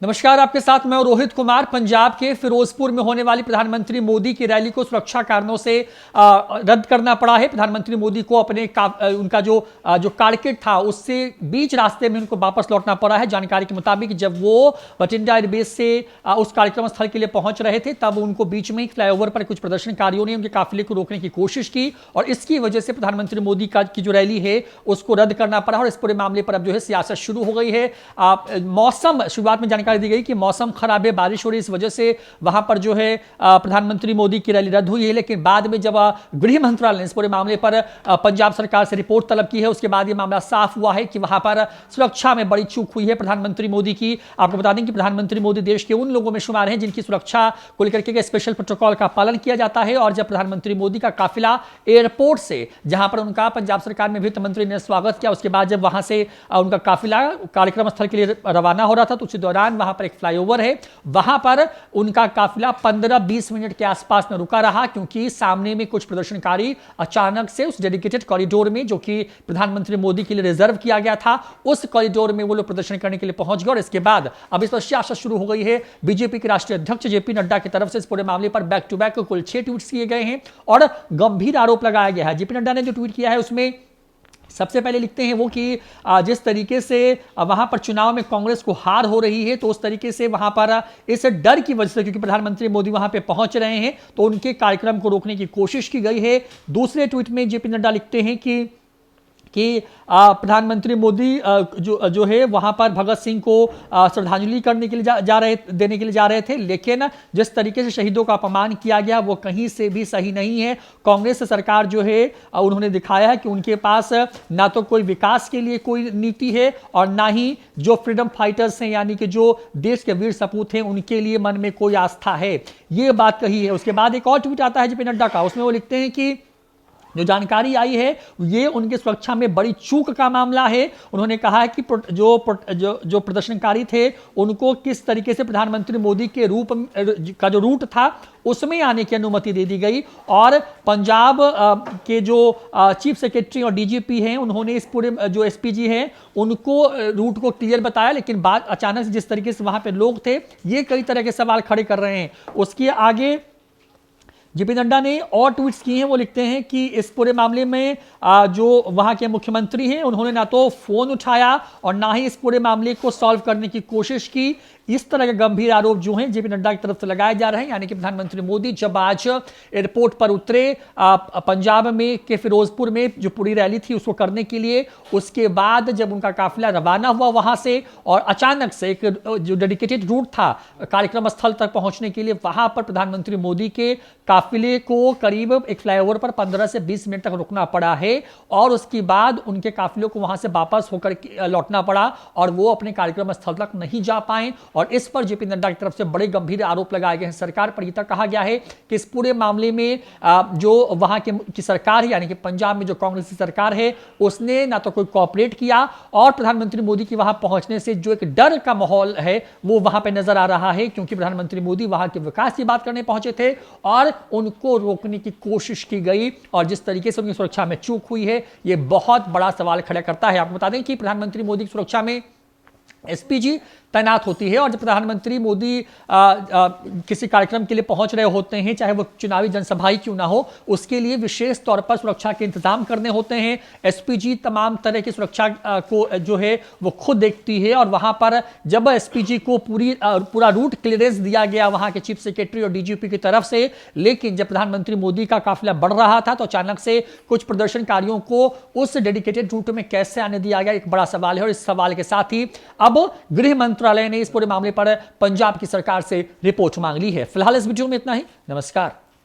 नमस्कार, आपके साथ मैं रोहित कुमार। पंजाब के फिरोजपुर में होने वाली प्रधानमंत्री मोदी की रैली को सुरक्षा कारणों से रद्द करना पड़ा है। प्रधानमंत्री मोदी को अपने उनका जो कारकेट था उससे बीच रास्ते में उनको वापस लौटना पड़ा है। जानकारी के मुताबिक जब वो बठिंडा एयरबेस से उस कार्यक्रम स्थल के लिए पहुंच रहे थे तब उनको बीच में ही फ्लाईओवर पर कुछ प्रदर्शनकारियों ने उनके काफिले को रोकने की कोशिश की और इसकी वजह से प्रधानमंत्री मोदी की जो रैली है उसको रद्द करना पड़ा और इस पूरे मामले पर अब जो है सियासत शुरू हो गई है। मौसम शुरुआत में दी गई कि मौसम खराब है, बारिश हो रही, इस वजह से वहां पर जो है प्रधानमंत्री मोदी की रैली रद्द हुई है। लेकिन बाद में जब गृह मंत्रालय ने इस पूरे मामले पर पंजाब सरकार से रिपोर्ट तलब की है उसके बाद यह मामला साफ हुआ है कि वहां पर सुरक्षा में बड़ी चूक हुई है प्रधानमंत्री मोदी की। आपको बता दें कि प्रधानमंत्री मोदी देश के उन लोगों में शुमार हैं जिनकी सुरक्षा को लेकर के स्पेशल प्रोटोकॉल का पालन किया जाता है और जब प्रधानमंत्री मोदी का काफिला एयरपोर्ट से, जहां पर उनका पंजाब सरकार में वित्त मंत्री ने स्वागत किया, उसके बाद जब वहां से उनका काफिला कार्यक्रम स्थल के लिए रवाना हो रहा था तो उसी दौरान वहां पर एक फ्लाईओवर है, वहां पर उनका काफिला 15-20 मिनट के आसपास में रुका रहा क्योंकि सामने में कुछ प्रदर्शनकारी अचानक से उस डेडिकेटेड कॉरिडोर में, जो कि प्रधानमंत्री मोदी के लिए रिजर्व किया गया था, उस कॉरिडोर में वो लोग प्रदर्शन करने के लिए पहुंच गए और इसके बाद अब इस पर सियासत शुरू हो गई है। बीजेपी के राष्ट्रीय अध्यक्ष जेपी नड्डा की तरफ से इस पूरे मामले पर बैक टू बैक कुल 6 ट्वीट्स किए गए हैं और गंभीर आरोप लगाया गया है। जेपी नड्डा ने जो ट्वीट किया है उसमें सबसे पहले लिखते हैं वो कि जिस तरीके से वहां पर चुनाव में कांग्रेस को हार हो रही है तो उस तरीके से वहां पर इस डर की वजह से, क्योंकि प्रधानमंत्री मोदी वहां पे पहुंच रहे हैं तो उनके कार्यक्रम को रोकने की कोशिश की गई है। दूसरे ट्वीट में जेपी नड्डा लिखते हैं कि प्रधानमंत्री मोदी जो है वहां पर भगत सिंह को श्रद्धांजलि करने के लिए देने के लिए जा रहे थे, लेकिन जिस तरीके से शहीदों का अपमान किया गया वो कहीं से भी सही नहीं है। कांग्रेस सरकार जो है उन्होंने दिखाया है कि उनके पास ना तो कोई विकास के लिए कोई नीति है और ना ही जो फ्रीडम फाइटर्स हैं, यानी कि जो देश के वीर सपूत हैं, उनके लिए मन में कोई आस्था है। ये बात कही है। उसके बाद एक और ट्वीट आता है जेपी नड्डा का, उसमें वो लिखते हैं कि जो जानकारी आई है ये उनके सुरक्षा में बड़ी चूक का मामला है। उन्होंने कहा है कि जो प्रदर्शनकारी थे उनको किस तरीके से प्रधानमंत्री मोदी के रूप का जो रूट था उसमें आने की अनुमति दे दी गई और पंजाब के जो चीफ सेक्रेटरी और डीजीपी हैं उन्होंने इस पूरे जो एसपीजी हैं उनको रूट को क्लियर बताया, लेकिन बाद अचानक से जिस तरीके से वहां पे लोग थे ये कई तरह के सवाल खड़े कर रहे हैं। उसके आगे जेपी नड्डा ने और ट्वीट्स किए हैं। वो लिखते हैं कि इस पूरे मामले में जो वहां के मुख्यमंत्री हैं उन्होंने ना तो फोन उठाया और ना ही इस पूरे मामले को सॉल्व करने की कोशिश की। इस तरह के गंभीर आरोप जो हैं जेपी नड्डा की तरफ से लगाए जा रहे हैं। यानी कि प्रधानमंत्री मोदी जब आज एयरपोर्ट पर उतरे पंजाब में के फिरोजपुर में जो पूरी रैली थी उसको करने के लिए, उसके बाद जब उनका काफिला रवाना हुआ वहां से और अचानक से एक जो डेडिकेटेड रूट था कार्यक्रम स्थल तक पहुंचने के लिए, वहां पर प्रधानमंत्री मोदी के काफिले को करीब एक फ्लाईओवर पर 15 से 20 मिनट तक रुकना पड़ा है और उसके बाद उनके काफिलों को वहां से वापस होकर लौटना पड़ा और वो अपने कार्यक्रम स्थल तक नहीं जा पाए। और इस पर जेपी नड्डा की तरफ से बड़े गंभीर आरोप लगाए गए हैं सरकार पर। यह तक कहा गया है कि इस पूरे मामले में जो वहां की सरकार है, यानी कि पंजाब में जो कांग्रेस की सरकार है, उसने ना तो कोई कोऑपरेट किया और प्रधानमंत्री मोदी की वहां पहुंचने से जो एक डर का माहौल है वो वहां पे नजर आ रहा है, क्योंकि प्रधानमंत्री मोदी वहां के विकास की बात करने पहुंचे थे और उनको रोकने की कोशिश की गई और जिस तरीके से उनकी सुरक्षा में चूक हुई है ये बहुत बड़ा सवाल खड़ा करता है। आपको बता दें कि प्रधानमंत्री मोदी की सुरक्षा में एसपीजी तैनात होती है और जब प्रधानमंत्री मोदी किसी कार्यक्रम के लिए पहुंच रहे होते हैं, चाहे वो चुनावी जनसभा ही क्यों ना हो, उसके लिए विशेष तौर पर सुरक्षा के इंतजाम करने होते हैं। एसपीजी तमाम तरह की सुरक्षा को जो है वो खुद देखती है और वहां पर जब एसपीजी को पूरा रूट क्लियरेंस दिया गया वहां के चीफ सेक्रेटरी और डीजीपी की तरफ से, लेकिन जब प्रधानमंत्री मोदी का काफिला बढ़ रहा था तो अचानक से कुछ प्रदर्शनकारियों को उस डेडिकेटेड रूट में कैसे आने दिया गया, एक बड़ा सवाल है। और इस सवाल के साथ ही अब गृह मंत्रालय ने इस पूरे मामले पर पंजाब की सरकार से रिपोर्ट मांग ली है। फिलहाल इस वीडियो में इतना ही। नमस्कार।